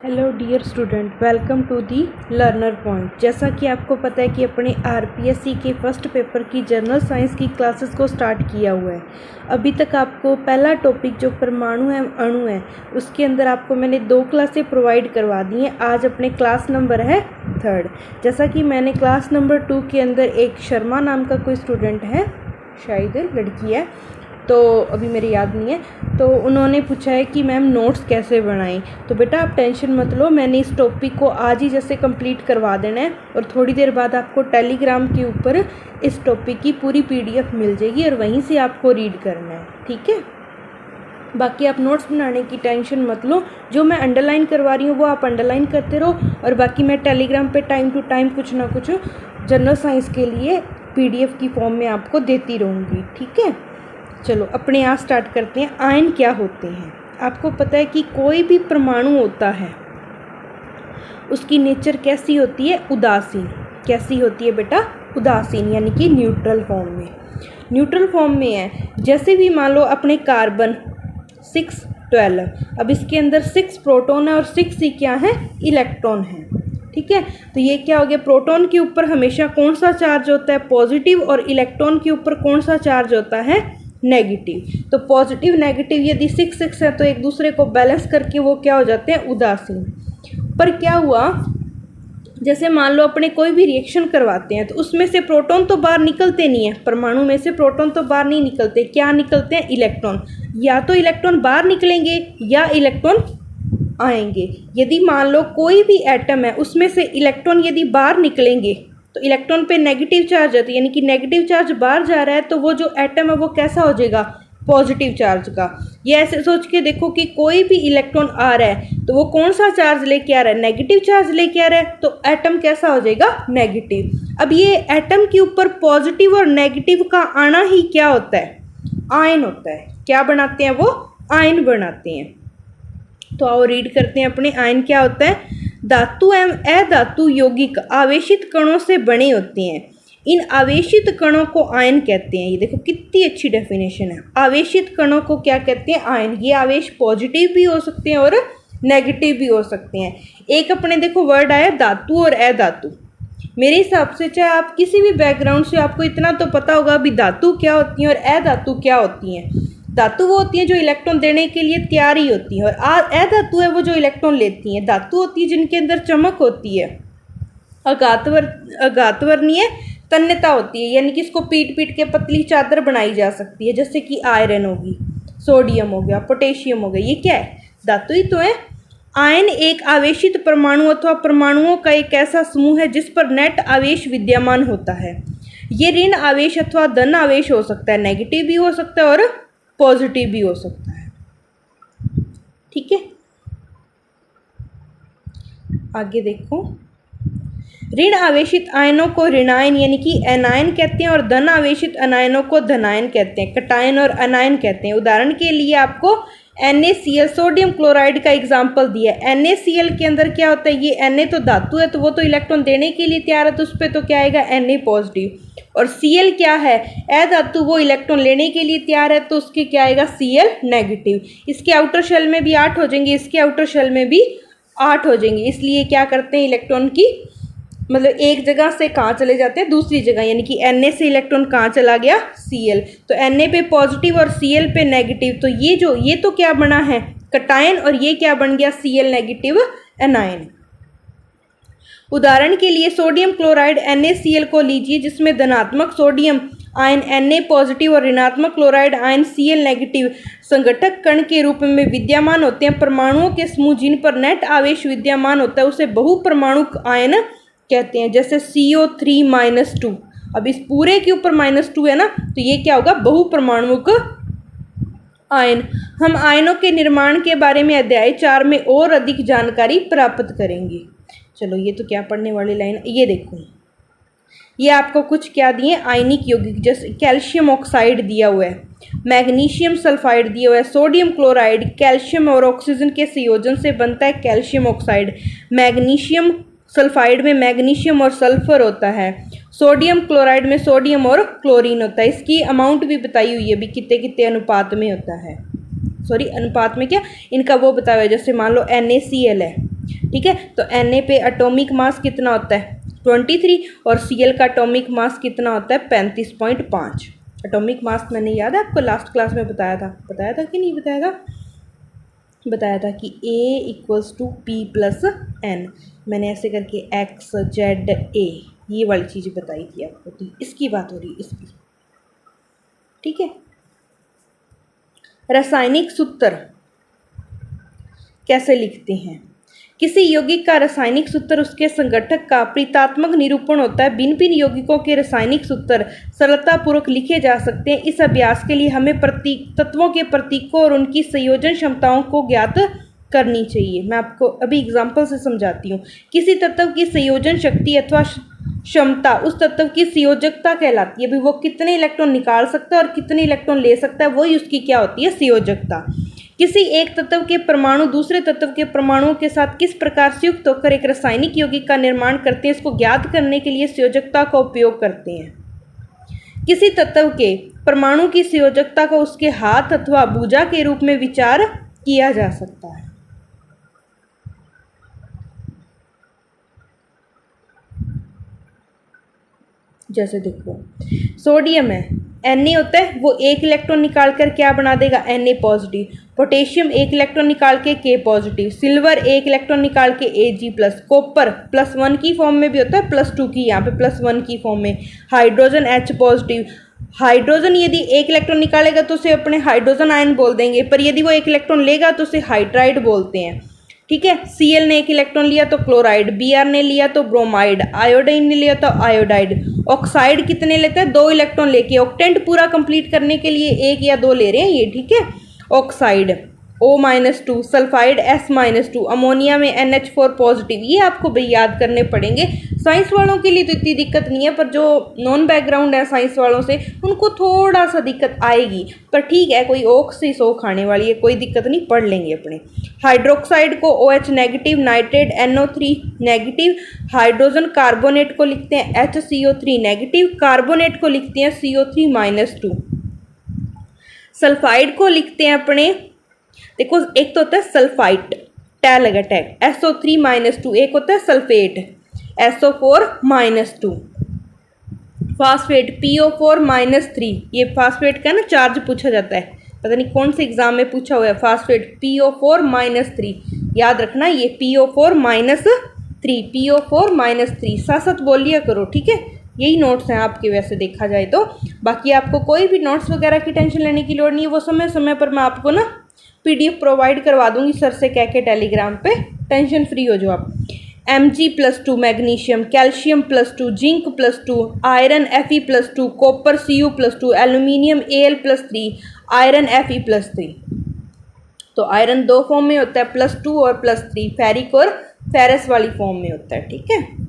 Hello dear student, welcome to the learner point. जैसा कि आपको पता है कि अपने आरपीएससी के फर्स्ट पेपर की जनरल साइंस की क्लासेस को स्टार्ट किया हुआ है। अभी तक आपको पहला टॉपिक जो परमाणु है अणु है उसके अंदर आपको मैंने 2 क्लासें प्रोवाइड करवा दी हैं। आज अपने क्लास नंबर है 3rd। जैसा कि मैंने क्लास नंबर 2 के अंदर एक शर्मा नाम का कोई स्टूडेंट है, शायद लड़की है, तो अभी मेरे याद नहीं है, तो उन्होंने पूछा है कि मैम नोट्स कैसे बनाएं। तो बेटा आप टेंशन मत लो, मैंने इस टॉपिक को आज ही जैसे कंप्लीट करवा देना है और थोड़ी देर बाद आपको टेलीग्राम के ऊपर इस टॉपिक की पूरी पीडीएफ मिल जाएगी और वहीं से आपको रीड करना है, ठीक है। बाकी आप नोट्स बनाने की टेंशन मत लो, जो मैं अंडरलाइन करवा रही हूँ वो आप अंडरलाइन करते रहो और बाकी मैं टेलीग्राम पे टाइम टू टाइम कुछ ना कुछ जनरल साइंस के लिए पीडीएफ की फॉर्म में आपको देती रहूँगी, ठीक है। चलो अपने यहाँ स्टार्ट करते हैं। आयन क्या होते हैं? आपको पता है कि कोई भी परमाणु होता है उसकी नेचर कैसी होती है? उदासीन। कैसी होती है बेटा? उदासीन, यानी कि न्यूट्रल फॉर्म में। न्यूट्रल फॉर्म में है। जैसे भी मान लो अपने कार्बन 612, अब इसके अंदर 6 प्रोटॉन है और 6 ही क्या है? इलेक्ट्रॉन है, ठीक है। तो ये क्या हो गया? प्रोटॉन के ऊपर हमेशा कौन सा चार्ज होता है? पॉजिटिव। और इलेक्ट्रॉन के ऊपर कौन सा चार्ज होता है? नेगेटिव। तो पॉजिटिव नेगेटिव यदि 6 है तो एक दूसरे को बैलेंस करके वो क्या हो जाते हैं? उदासीन। पर क्या हुआ, जैसे मान लो अपने कोई भी रिएक्शन करवाते हैं तो उसमें से प्रोटॉन तो बाहर निकलते नहीं है, परमाणु में से प्रोटॉन तो बाहर नहीं निकलते, क्या निकलते हैं? इलेक्ट्रॉन। या तो इलेक्ट्रॉन बाहर निकलेंगे या इलेक्ट्रॉन आएंगे। यदि मान लो कोई भी एटम है उसमें से इलेक्ट्रॉन यदि बाहर निकलेंगे तो इलेक्ट्रॉन पे नेगेटिव चार्ज होता है, यानी कि नेगेटिव चार्ज बाहर जा रहा है तो वो जो एटम है वो कैसा हो जाएगा? पॉजिटिव चार्ज का। ये ऐसे सोच के देखो कि कोई भी इलेक्ट्रॉन आ रहा है तो वो कौन सा चार्ज लेके आ रहा है? नेगेटिव चार्ज लेके आ रहा है, तो एटम कैसा हो जाएगा? नेगेटिव। अब ये एटम के ऊपर पॉजिटिव और नेगेटिव का आना ही क्या होता है? आयन होता है। क्या बनाते हैं वो? आयन बनाते हैं। तो आओ रीड करते हैं अपने। आयन क्या होता है? धातु एवं अधातु यौगिक आवेशित कणों से बने होते हैं। इन आवेशित कणों को आयन कहते हैं। ये देखो कितनी अच्छी डेफिनेशन है। आवेशित कणों को क्या कहते हैं? आयन। ये आवेश पॉजिटिव भी हो सकते हैं और नेगेटिव भी हो सकते हैं। एक अपने देखो वर्ड आया धातु और अधातु। मेरे हिसाब से चाहे आप किसी भी बैकग्राउंड से, आपको इतना तो पता होगा अभी धातु क्या होती हैं और अधातु क्या होती हैं। धातु वो होती हैं जो इलेक्ट्रॉन देने के लिए तैयार ही होती हैं और अधातु है वो जो इलेक्ट्रॉन लेती हैं। धातु होती है जिनके अंदर चमक होती है, अघातवर्णीय तन्यता होती है, यानी कि इसको पीट पीट के पतली चादर बनाई जा सकती है, जैसे कि आयरन होगी, सोडियम हो गया, पोटेशियम हो गया। ये क्या है? धातु ही तो है। आयन एक आवेशित परमाणु अथवा परमाणुओं का एक ऐसा समूह है जिस पर नेट आवेश विद्यमान होता है। ये ऋण आवेश अथवा धन आवेश हो सकता है, नेगेटिव भी हो सकता है और पॉजिटिव भी हो सकता है, ठीक है। आगे देखो, ऋण आवेशित आयनों को ऋणायन यानी कि एनायन कहते हैं और धन आवेशित अनायनों को धनायन कहते हैं, कटायन और अनायन कहते हैं। उदाहरण के लिए आपको NaCl सोडियम क्लोराइड का एग्जाम्पल दिया है। NaCl के अंदर क्या होता है? ये Na तो धातु है तो वो तो इलेक्ट्रॉन देने के लिए तैयार है, तो उस पर तो क्या आएगा? Na positive. और Cl क्या है? अधातु, वो इलेक्ट्रॉन लेने के लिए तैयार है तो उसके क्या आएगा? Cl negative. इसके आउटर शेल में भी 8 हो जाएंगे, इसके आउटर शेल में भी 8 हो जाएंगे। इसलिए क्या करते हैं? इलेक्ट्रॉन की मतलब एक जगह से कहाँ चले जाते हैं? दूसरी जगह, यानी कि Na से इलेक्ट्रॉन कहाँ चला गया? Cl। तो Na पे पॉजिटिव और Cl पे नेगेटिव, तो ये तो क्या बना है? कटायन। और ये क्या बन गया? Cl negative anion. उदाहरण के लिए सोडियम क्लोराइड NaCl को लीजिए, जिसमें धनात्मक सोडियम आयन Na पॉजिटिव और ऋणात्मक क्लोराइड आयन Cl नेगेटिव संघटक कण के रूप में विद्यमान होते हैं। परमाणुओं के समूह जिन पर नेट आवेश विद्यमान होता है उसे बहुपरमाणुक आयन कहते हैं, जैसे CO3-2। अब इस पूरे के ऊपर -2 है ना, तो ये क्या होगा? बहुपरमाणुक आयन। हम आयनों के निर्माण के बारे में अध्याय 4 में और अधिक जानकारी प्राप्त करेंगे। चलो ये तो क्या पढ़ने वाली लाइन, ये देखो, ये आपको कुछ क्या दिए? आयनिक यौगिक, जैसे कैल्शियम ऑक्साइड दिया हुआ है, मैग्नीशियम सल्फाइड दिया हुआ है, सोडियम क्लोराइड कैल्शियम और ऑक्सीजन के संयोजन से बनता है कैल्शियम ऑक्साइड। मैग्नीशियम सल्फाइड में मैग्नीशियम और सल्फर होता है, सोडियम क्लोराइड में सोडियम और क्लोरीन होता है। इसकी अमाउंट भी बताई हुई है भी कितने कितने अनुपात में होता है। सॉरी अनुपात में क्या, इनका वो बताया हुआ है। जैसे मान लो NaCl है ठीक है। तो Na पे एटॉमिक मास कितना होता है 23 और Cl का एटॉमिक मास कितना होता है 35.5। एटॉमिक मास मैंने याद है आपको लास्ट क्लास में बताया था कि नहीं बताया था कि A = P+N। मैंने ऐसे करके X Z A ये वाली चीज़ बताई थी आपको, तो इसकी बात हो रही है इसकी, ठीक है। रासायनिक सूत्र कैसे लिखते हैं? किसी यौगिक का रासायनिक सूत्र उसके संगठक का प्रीतात्मक निरूपण होता है। भिन्न भिन्न यौगिकों के रासायनिक सूत्र सरलतापूर्वक लिखे जा सकते हैं। इस अभ्यास के लिए हमें तत्वों के प्रतीकों और उनकी संयोजन क्षमताओं को ज्ञात करनी चाहिए। मैं आपको अभी एग्जाम्पल से समझाती हूँ। किसी तत्व की संयोजन शक्ति अथवा क्षमता उस तत्व की संयोजकता कहलाती है। अभी वो कितने इलेक्ट्रॉन निकाल सकता है और कितने इलेक्ट्रॉन ले सकता है, वही उसकी क्या होती है, संयोजकता। किसी एक तत्व के परमाणु दूसरे तत्व के परमाणुओं के साथ किस प्रकार से युक्त होकर एक रासायनिक यौगिक का निर्माण करते हैं, इसको ज्ञात करने के लिए संयोजकता का उपयोग करते हैं। किसी तत्व के परमाणु की संयोजकता को उसके हाथ अथवा भुजा के रूप में विचार किया जा सकता है। जैसे देखो सोडियम है, Na होता है, वो एक इलेक्ट्रॉन निकाल कर क्या बना देगा, Na पॉजिटिव। पोटेशियम एक इलेक्ट्रॉन निकाल के K पॉजिटिव। सिल्वर एक इलेक्ट्रॉन निकाल के Ag+। कॉपर +1 की फॉर्म में भी होता है, +2 की, यहाँ पे +1 की फॉर्म में। Hydrogen H positive. हाइड्रोजन यदि एक इलेक्ट्रॉन निकालेगा तो उसे अपने हाइड्रोजन आयन बोल देंगे, पर यदि वो एक इलेक्ट्रॉन लेगा तो उसे हाइड्राइड बोलते हैं, ठीक है। Cl ने एक इलेक्ट्रॉन लिया तो क्लोराइड, Br ने लिया तो ब्रोमाइड, आयोडीन ने लिया तो आयोडाइड। ऑक्साइड कितने लेते हैं, 2 इलेक्ट्रॉन लेके। ऑक्टेंट पूरा कंप्लीट करने के लिए 1 या 2 ले रहे हैं ये, ठीक है। Oxide O-2, sulphide S-2, ammonia में NH4 पॉजिटिव। ये आपको भाई याद करने पड़ेंगे। साइंस वालों के लिए तो इतनी दिक्कत नहीं है, पर जो नॉन बैकग्राउंड है साइंस वालों से उनको थोड़ा सा दिक्कत आएगी, पर ठीक है, कोई ओख से सो खाने वाली है, कोई दिक्कत नहीं, पढ़ लेंगे अपने। हाइड्रोक्साइड को OH negative, nitrate NO3 negative, hydrogen carbonate को लिखते हैं HCO3 नेगेटिव, कार्बोनेट को लिखते हैं CO3-2। सल्फाइड को लिखते हैं अपने, देखो एक तो होता है सल्फाइट, टै लगा टैग, SO3-2, एक होता है सल्फेट SO4-2। फास्फेट PO4-3, ये फास्फेट का ना चार्ज पूछा जाता है, पता नहीं कौन से एग्जाम में पूछा हुआ है। फास्फेट PO4-3 याद रखना, ये PO4-3 साथ साथ बोल लिया करो, ठीक है। यही नोट्स हैं आपके वैसे देखा जाए तो। बाकी आपको कोई भी नोट्स वगैरह की टेंशन लेने की लोड़ नहीं है, वो समय समय पर मैं आपको ना PDF प्रोवाइड करवा दूंगी सर से कह के टेलीग्राम पे, टेंशन फ्री हो जाओ आप। Mg+2 magnesium, calcium +2, zinc +2, iron Fe+2, copper Cu+2, aluminium Al+3, iron Fe+3। तो आयरन 2 फॉर्म में होता है, +2 और +3, फेरिक और फेरस वाली फॉर्म में होता है, ठीक है।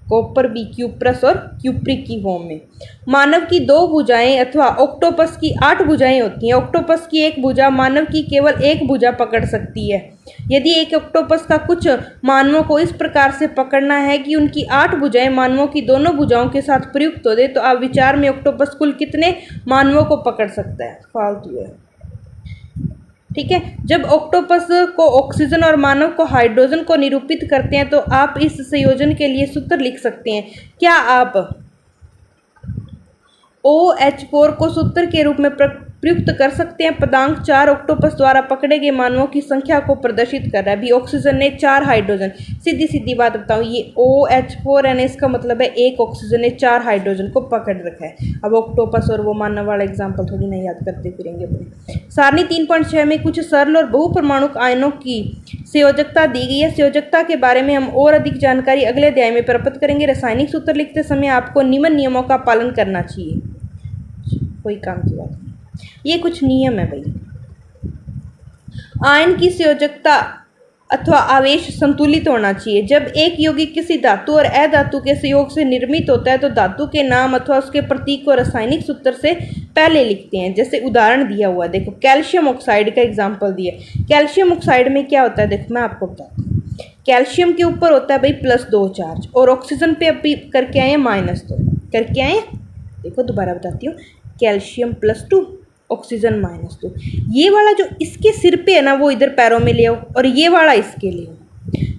कॉपर भी क्यूप्रस और क्यूप्रिक की फॉर्म में। मानव की 2 भुजाएं अथवा ऑक्टोपस की 8 भुजाएं होती हैं। ऑक्टोपस की एक भुजा मानव की केवल एक भुजा पकड़ सकती है। यदि एक ऑक्टोपस का कुछ मानवों को इस प्रकार से पकड़ना है कि उनकी 8 भुजाएं मानवों की दोनों भुजाओं के साथ प्रयुक्त हो दे, तो आप विचार में ऑक्टोपस कुल कितने मानवों को पकड़ सकता है, फालतू है, ठीक है। जब ऑक्टोपस को ऑक्सीजन और मानव को हाइड्रोजन को निरूपित करते हैं तो आप इस संयोजन के लिए सूत्र लिख सकते हैं। क्या आप OH4 को सूत्र के रूप में प्रयुक्त कर सकते हैं? पदांक 4 ऑक्टोपस द्वारा पकड़े गए मानवों की संख्या को प्रदर्शित कर रहा है। अभी ऑक्सीजन ने 4 हाइड्रोजन, सीधी सीधी बात बताऊं, ये OH4 है, इसका मतलब है 1 ऑक्सीजन ने 4 हाइड्रोजन को पकड़ रखा है। अब ऑक्टोपस और वो मानव वाला एग्जाम्पल थोड़ी ना याद करते फिरेंगे अपने। सारणी 3.6 में कुछ सरल और बहुपरमाणुक आयनों की संयोजकता दी गई है। संयोजकता के बारे में हम और अधिक जानकारी अगले अध्याय में प्राप्त करेंगे। रासायनिक सूत्र लिखते समय आपको निम्न नियमों का पालन करना चाहिए, कोई काम की बात नहीं, ये कुछ नियम है भाई। आयन की संयोजकता अथवा आवेश संतुलित होना चाहिए। जब एक यौगिक किसी धातु और अधातु के संयोग से निर्मित होता है तो धातु के नाम अथवा उसके प्रतीक को रासायनिक सूत्र से पहले लिखते हैं। जैसे उदाहरण दिया हुआ, देखो कैल्शियम ऑक्साइड का एग्जाम्पल दिया। कैल्शियम ऑक्साइड में क्या होता है, देखो मैं आपको बताती हूँ। कैल्शियम के ऊपर होता है भाई +2 चार्ज, और ऑक्सीजन पे अभी करके आए -2 करके आए। देखो दोबारा बताती हूँ, कैल्शियम +2 ऑक्सीजन -2। ये वाला जो इसके सिर पे है ना, वो इधर पैरों में ले आओ, और ये वाला इसके ले आओ।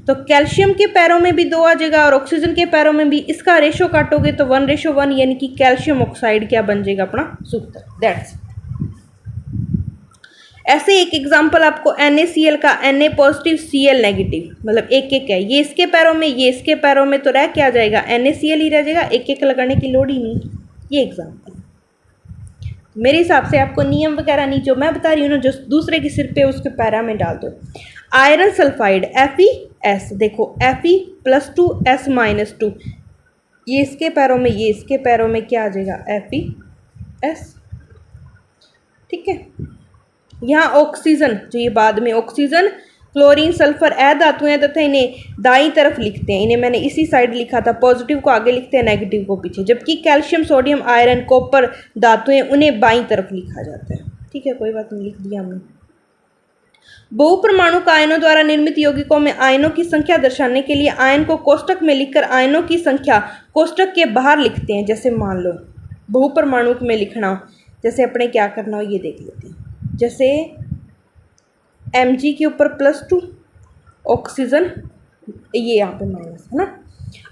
तो कैल्शियम के पैरों में भी 2 आ जाएगा और ऑक्सीजन के पैरों में भी। इसका रेशो काटोगे तो 1:1, यानी कि कैल्शियम ऑक्साइड क्या बन जाएगा अपना सूत्र। दैट्स ऐसे एक एग्जांपल आपको NaCl का Na पॉजिटिव Cl नेगेटिव, मतलब एक एक है, ये इसके पैरों में ये इसके पैरों में, तो रह क्या जाएगा NaCl ही रह जाएगा, एक एक लगाने की लोड़ ही नहीं। ये एग्जांपल मेरे हिसाब से आपको नियम वगैरह नहीं, जो मैं बता रही हूँ ना, जो दूसरे के सिर पे उसके पैरा में डाल दो। आयरन सल्फाइड FeS, देखो Fe+2 S-2, ये इसके पैरों में ये इसके पैरों में क्या आ जाएगा FeS। ठीक है, यहाँ ऑक्सीजन, जो ये बाद में ऑक्सीजन, क्लोरीन, सल्फर धातुएं हैं तथा इन्हें दाईं तरफ लिखते हैं। इन्हें मैंने इसी साइड लिखा था, पॉजिटिव को आगे लिखते हैं, नेगेटिव को पीछे। जबकि कैल्शियम, सोडियम, आयरन, कॉपर धातुएं उन्हें बाईं तरफ लिखा जाता है। ठीक है, कोई बात नहीं, लिख दिया हमने। बहुपरमाणु आयनों द्वारा निर्मित यौगिकों में आयनों की संख्या दर्शाने के लिए आयन को कोष्टक में लिखकर आयनों की संख्या कोष्टक के बाहर लिखते हैं। जैसे मान लो बहुपरमाणु में लिखना हो, जैसे अपने क्या करना हो ये देख लेते हैं। जैसे Mg के ऊपर +2, ऑक्सीजन ये यहाँ पे माइनस है ना।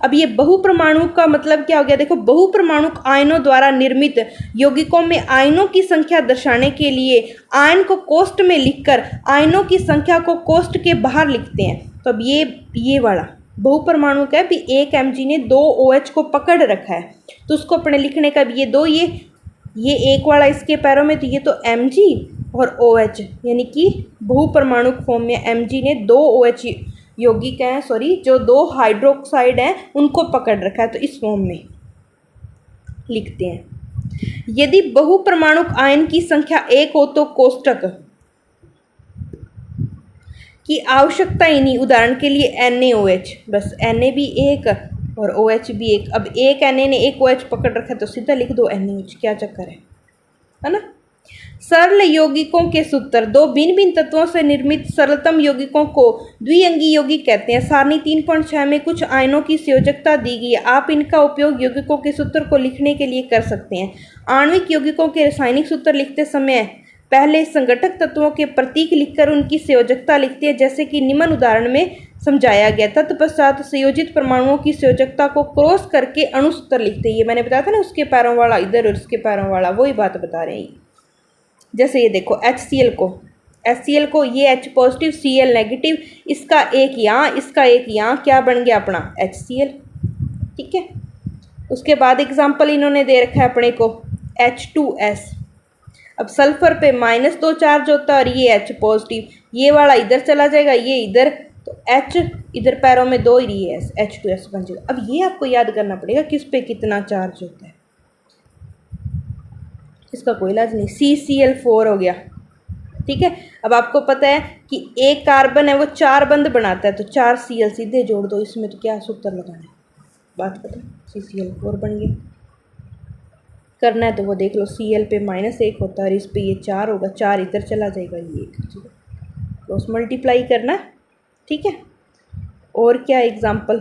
अब ये बहुपरमाणु का मतलब क्या हो गया, देखो बहुपरमाणु आयनों द्वारा निर्मित यौगिकों में आयनों की संख्या दर्शाने के लिए आयन को कोष्ट में लिखकर आयनों की संख्या को कोष्ट के बाहर लिखते हैं। तो अब ये वाला बहुपरमाणु का है भी, एक Mg ने 2 OH को पकड़ रखा है, तो उसको अपने लिखने का भी ये 2, ये एक वाला इसके पैरों में, तो ये तो Mg और OH, यानी कि बहुपरमाणु फॉर्म में Mg ने 2 OH यौगिक हैं, सॉरी, जो 2 हाइड्रोक्साइड हैं उनको पकड़ रखा है, तो इस फॉर्म में लिखते हैं। यदि बहुपरमाणु आयन की संख्या 1 हो तो कोष्टक की आवश्यकता ही नहीं। उदाहरण के लिए NaOH, बस Na भी 1 और OH भी 1। अब एक Na ने 1 OH पकड़ रखा है तो सीधा लिख दो NaOH, क्या चक्कर है ना। सरल यौगिकों के सूत्र, 2 भिन्न भिन्न तत्वों से निर्मित सरलतम यौगिकों को द्विअंगी यौगिक कहते हैं। सारणी 3.6 में कुछ आयनों की संयोजकता दी गई है। आप इनका उपयोग यौगिकों के सूत्र को लिखने के लिए कर सकते हैं। आणविक यौगिकों के रासायनिक सूत्र लिखते समय पहले संगठक तत्वों के प्रतीक लिखकर उनकी संयोजकता लिखते हैं, जैसे कि निम्न उदाहरण में समझाया गया। तत्पश्चात संयोजित परमाणुओं की संयोजकता को क्रॉस करके अणुसूत्र लिखते हैं। ये मैंने बताया था ना, उसके पैरों वाला इधर और उसके पैरों वाला, वही बात बता रहे हैं। जैसे ये देखो HCl को ये H पॉजिटिव Cl नेगेटिव, इसका एक यहाँ इसका एक यहाँ, क्या बन गया अपना HCl। ठीक है, उसके बाद एग्जाम्पल इन्होंने दे रखा है अपने को H2S। अब सल्फर पे -2 चार्ज होता है और ये H पॉजिटिव, ये वाला इधर चला जाएगा, ये इधर, तो H इधर पैरों में 2 ही है, H2S बन जाएगा। अब ये आपको याद करना पड़ेगा किस पे कितना चार्ज होता है, इसका कोई इलाज नहीं। CCl4 हो गया। ठीक है, अब आपको पता है कि एक कार्बन है वो 4 बंध बनाता है, तो 4 Cl सीधे जोड़ दो इसमें, तो क्या सूत्र लगाना है, बात पता, CCl4 बन गया। करना है तो वो देख लो, Cl पे -1 होता है और इस पे ये 4 होगा, 4 इधर चला जाएगा, ये 1 क्रॉस मल्टीप्लाई करना। ठीक है, और क्या एग्जाम्पल,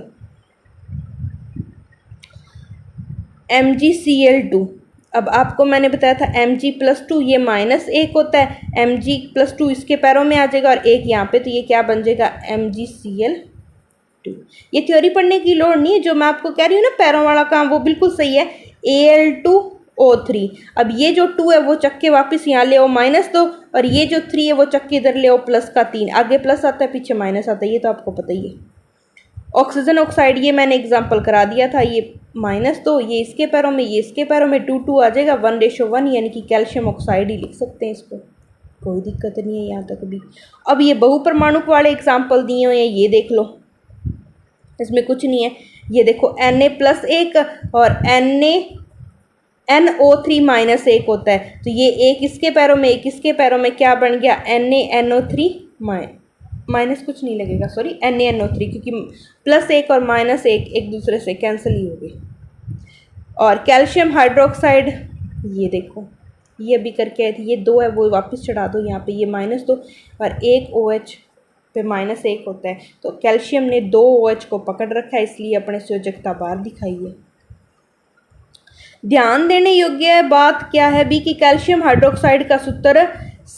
MgCl2। अब आपको मैंने बताया था Mg+2, ये -1 होता है, Mg+2 इसके पैरों में आ जाएगा और एक यहाँ पे, तो ये क्या बन जाएगा MgCl2। ये थ्योरी पढ़ने की लोड़ नहीं है, जो मैं आपको कह रही हूँ ना पैरों वाला काम, वो बिल्कुल सही है। Al2O3। अब ये जो 2 है वो चक्के वापस यहाँ ले आओ -2, और ये जो 3 है वो चक्के इधर ले आओ +3, आगे प्लस आता है पीछे माइनस आता है, ये तो आपको पता ही है। ऑक्सीजन ऑक्साइड, ये मैंने एग्जाम्पल करा दिया था, ये -2, ये इसके पैरों में ये इसके पैरों में, 2 आ जाएगा, 1:1, यानी कि कैल्शियम ऑक्साइड ही लिख सकते हैं इसको, कोई दिक्कत नहीं है यहाँ तक भी। अब ये बहुपरमाणु वाले एग्जाम्पल दिए हुए हैं, ये देख लो, इसमें कुछ नहीं है। ये देखो Na+1 और NO3 -1 होता है, तो ये एक इसके पैरों में एक इसके पैरों में, क्या बन गया NaNO3 माइनस कुछ नहीं लगेगा, सॉरी NaNO3, क्योंकि +1 और -1 एक दूसरे से कैंसिल ही हो गए। और कैल्शियम हाइड्रोक्साइड, ये देखो, ये अभी करके आए थे, ये 2 है वो वापस चढ़ा दो यहाँ पे, ये -2 और एक OH पे -1 होता है, तो कैल्शियम ने 2 OH को पकड़ रखा है, इसलिए अपने संयोजकता बाहर दिखाई है। ध्यान देने योग्य बात क्या है भी कि कैल्शियम हाइड्रोक्साइड का सूत्र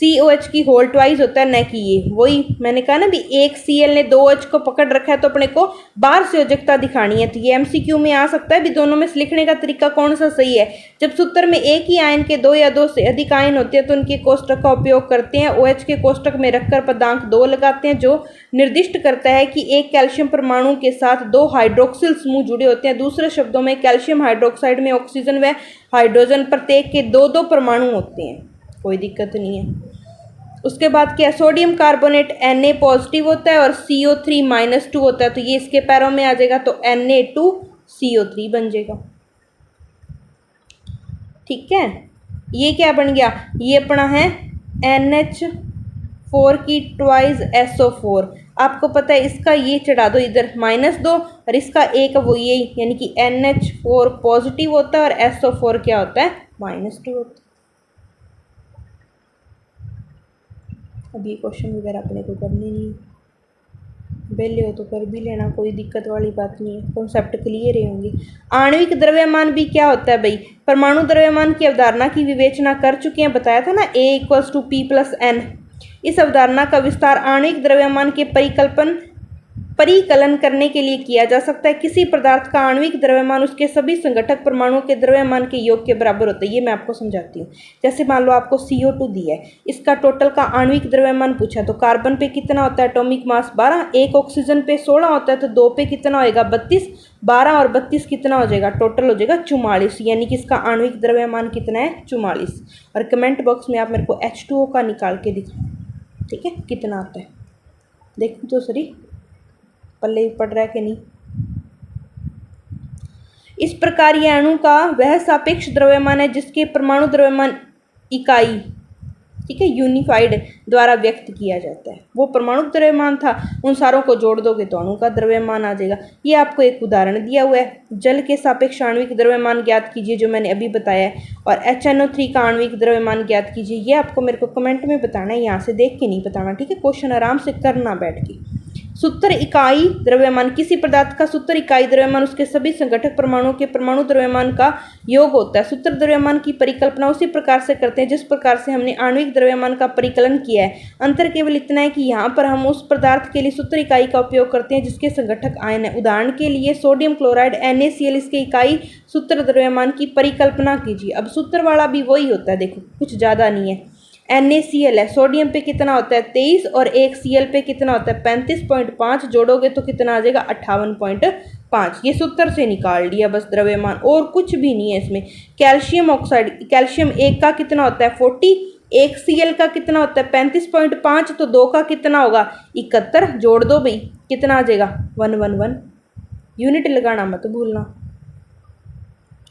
COH की होल ट्वाइस होता है, न कि ये। वही मैंने कहा ना भी एक Cl ने 2H को पकड़ रखा है तो अपने को बाहर से योजकता दिखानी है। तो ये MCQ में आ सकता है भी दोनों में से लिखने का तरीका कौन सा सही है। जब सूत्र में एक ही आयन के 2 या 2 से अधिक आयन होते हैं तो उनके कोष्टक का उपयोग करते हैं। OH के कोष्टक में रखकर पदांक 2 लगाते हैं जो निर्दिष्ट करता है कि एक कैल्शियम परमाणु के साथ 2 हाइड्रोक्सिल समूह जुड़े होते हैं। दूसरे शब्दों में कैल्शियम हाइड्रोक्साइड में ऑक्सीजन व हाइड्रोजन प्रत्येक के 2-2 परमाणु होते हैं, कोई दिक्कत नहीं है। उसके बाद क्या, सोडियम कार्बोनेट Na पॉजिटिव होता है और CO3 -2 होता है, तो ये इसके पैरों में आ जाएगा तो Na2CO3 बन जाएगा। ठीक है, ये क्या बन गया, ये अपना है NH4 की ट्वाइस SO4। आपको पता है इसका ये चढ़ा दो इधर -2 और इसका एक वो यही, यानी कि NH4 पॉजिटिव होता है और SO4 क्या होता है, -2 होता है। अब ये क्वेश्चन वगैरह अपने को करने नहीं, बेले हो तो कर भी लेना, कोई दिक्कत वाली बात नहीं है, कॉन्सेप्ट क्लियर ही होंगे। आणविक द्रव्यमान भी क्या होता है भाई, परमाणु द्रव्यमान की अवधारणा की विवेचना कर चुके हैं, बताया था ना A = P + N। इस अवधारणा का विस्तार आणविक द्रव्यमान के परिकलन करने के लिए किया जा सकता है। किसी पदार्थ का आणविक द्रव्यमान उसके सभी संघटक परमाणुओं के द्रव्यमान के योग के बराबर होता है। ये मैं आपको समझाती हूँ। जैसे मान लो आपको CO2 दिया है, इसका टोटल का आणविक द्रव्यमान पूछा, तो कार्बन पे कितना होता है, एटॉमिक मास 12, एक ऑक्सीजन पे 16 होता है, तो 2 पे कितना होएगा 32, 12 और 32 कितना हो जाएगा, टोटल हो जाएगा 44, यानी कि इसका आणविक द्रव्यमान कितना है, 44। और कमेंट बॉक्स में आप मेरे को H2O का निकाल के दिखाओ, ठीक है, कितना आता है, देखो तो सही पल्ले पड़ रहा है कि नहीं। इस प्रकार यह अणु का वह सापेक्ष द्रव्यमान है जिसके परमाणु द्रव्यमान इकाई, ठीक है, यूनिफाइड द्वारा व्यक्त किया जाता है। वो परमाणु द्रव्यमान था, उन सारों को जोड़ दोगे तो अणु का द्रव्यमान आ जाएगा। ये आपको एक उदाहरण दिया हुआ है, जल के सापेक्ष आणविक द्रव्यमान ज्ञात कीजिए, जो मैंने अभी बताया है, और HNO3 का आणविक द्रव्यमान ज्ञात कीजिए। ये आपको मेरे को कमेंट में बताना है, यहाँ से देख के नहीं बताना, ठीक है, क्वेश्चन आराम से करना बैठ के। सूत्र इकाई द्रव्यमान, किसी पदार्थ का सूत्र इकाई द्रव्यमान उसके सभी संघटक परमाणुओं के परमाणु द्रव्यमान का योग होता है। सूत्र द्रव्यमान की परिकल्पना उसी प्रकार से करते हैं जिस प्रकार से हमने आणविक द्रव्यमान का परिकलन किया है। अंतर केवल इतना है कि यहाँ पर हम उस पदार्थ के लिए सूत्र इकाई का उपयोग करते हैं जिसके संघटक आयन है। उदाहरण के लिए सोडियम क्लोराइड NaCl, इसके इकाई सूत्र द्रव्यमान की परिकल्पना कीजिए। अब सूत्र वाला भी वही होता है, देखो कुछ ज़्यादा नहीं है। NaCl है, सोडियम पे कितना होता है 23 और एक Cl पे कितना होता है 35.5, जोड़ोगे तो कितना आ जाएगा 58.5। ये सूत्र से निकाल लिया बस द्रव्यमान, और कुछ भी नहीं है इसमें। कैल्शियम ऑक्साइड, कैल्शियम एक का कितना होता है 40, एक Cl का कितना होता है 35.5, तो 2 का कितना होगा 71, जोड़ दो भाई, कितना आ जाएगा 111। यूनिट लगाना मत भूलना।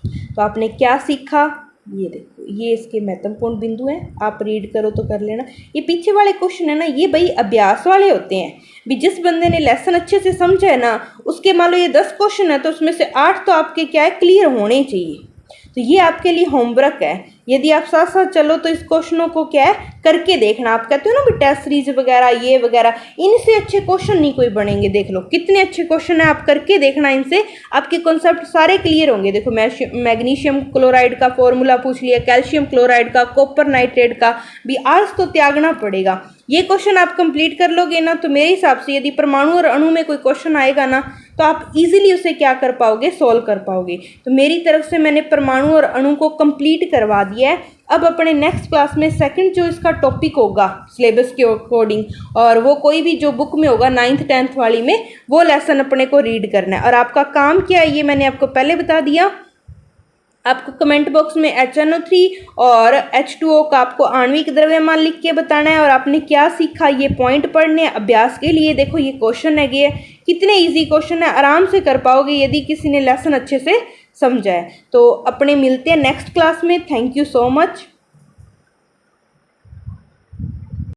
तो आपने क्या सीखा, ये देखो, ये इसके महत्वपूर्ण बिंदु हैं, आप रीड करो तो कर लेना। ये पीछे वाले क्वेश्चन है ना, ये भाई अभ्यास वाले होते हैं भी। जिस बंदे ने लेसन अच्छे से समझा है ना, उसके मान लो ये 10 क्वेश्चन है तो उसमें से 8 तो आपके क्या है, क्लियर होने चाहिए। तो ये आपके लिए होमवर्क है। यदि आप साथ साथ चलो तो इस क्वेश्चनों को क्या है करके देखना। आप कहते हो ना भी टेस्ट सीरीज वगैरह ये वगैरह, इनसे अच्छे क्वेश्चन नहीं कोई बनेंगे। देख लो कितने अच्छे क्वेश्चन है, आप करके देखना, इनसे आपके कॉन्सेप्ट सारे क्लियर होंगे। देखो मैग्नीशियम क्लोराइड का फॉर्मूला पूछ लिया, कैल्शियम क्लोराइड का, कॉपर नाइट्रेट का भी आज तो त्यागना पड़ेगा। ये क्वेश्चन आप कंप्लीट कर लोगे ना, तो मेरे हिसाब से यदि परमाणु और अणु में कोई क्वेश्चन आएगा ना, तो आप इजीली उसे क्या कर पाओगे, सोल्व कर पाओगे। तो मेरी तरफ से मैंने परमाणु और अणु को कंप्लीट करवा दिया है। अब अपने नेक्स्ट क्लास में सेकंड जो इसका टॉपिक होगा सिलेबस के अकॉर्डिंग, और वो कोई भी जो बुक में होगा 9th 10th वाली में, वो लेसन अपने को रीड करना है। और आपका काम क्या है ये मैंने आपको पहले बता दिया। आपको कमेंट बॉक्स में HNO3 और H2O का आपको आणविक द्रव्यमान लिख के बताना है, और आपने क्या सीखा ये पॉइंट पढ़ने हैं अभ्यास के लिए। देखो ये क्वेश्चन है, ये कितने इजी क्वेश्चन है, आराम से कर पाओगे यदि किसी ने लेसन अच्छे से समझा है। तो अपने मिलते हैं नेक्स्ट क्लास में। Thank you so much.